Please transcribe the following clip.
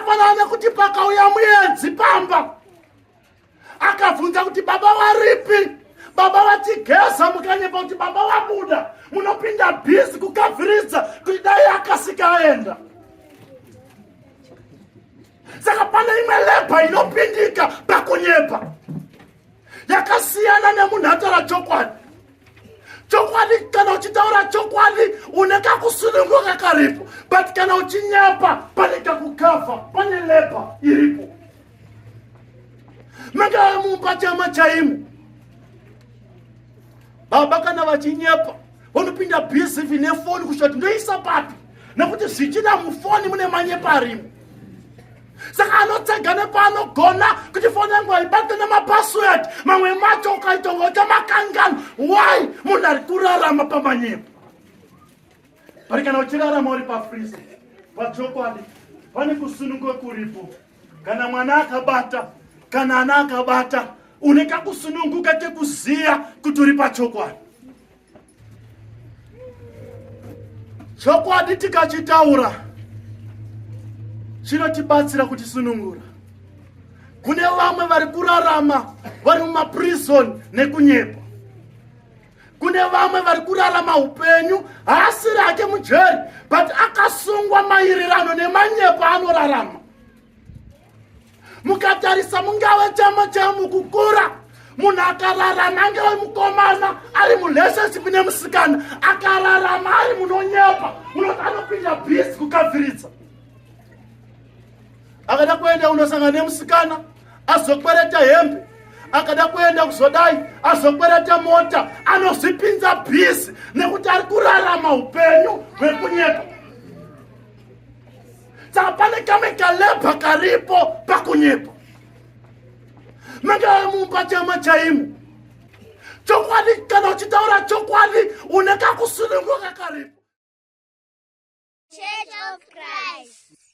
zvakafanana kuti pakauya muedzi pamba akabvunza kuti baba waripi, baba vatigeza, mukanyepa kuti baba wabuda, munopinda bhizi kukavhiridza kuti dai akasika aenda. Saka pane imwe lebha inopindika pakunyepa yakasiyana nemunhu ataura chokwadi. Chokwadi, kana uchitaura chokwadi uneka kusununguka karipo, but kana uchinyepa pane kakukava, pane lebha iripo. Mega mumba chama chaimu baba kana vachinyepa vanopinda bhizi vine foni kushoti ndoisa papi, nekuti zvichida mufoni mune manyepa arimo. Saka anotsega nepaanogona kuti foni yangu haibate nemapassword, mamwe macho ukaitonga uchamakangana. Why? Munhu ari kurarama pamanyepa. Pari kana uchirarama uri pafriza pachokwadi pane kusununguka kuripo. Kana mwana akabata, kana ana akabata, uneka kusununguka kekuziya kuti uri pachokwadi. Chokwadi tikachitaura chinotibatsira kutisunungura. Kune vamwe vari kurarama vari mumaprison nekunyepa. Kune vamwe vari kurarama upenyu haasiri ake mujeri, but akasungwa maererano nemanyepa anorarama. Mukatarisa mungave chama chamu kukura, munhu akararama angave mukomana ari murelationship nemusikana, akararama ari munonyepa, unoti anopinda bhizi kukavhiridza. Akada kuenda unosangana nemusikana azokwereta hembe, akada kuenda kuzodai azokwereta mota, anozvipinza bhizi nekuti ari kurarama upenyu hwekunyepa. Saka pane kamwe kalebha karipo pakunyepa. Mega mumba chama chaimu chokwadi, kana uchitaura chokwadi uneka kusununguka karipo. Church of Christ.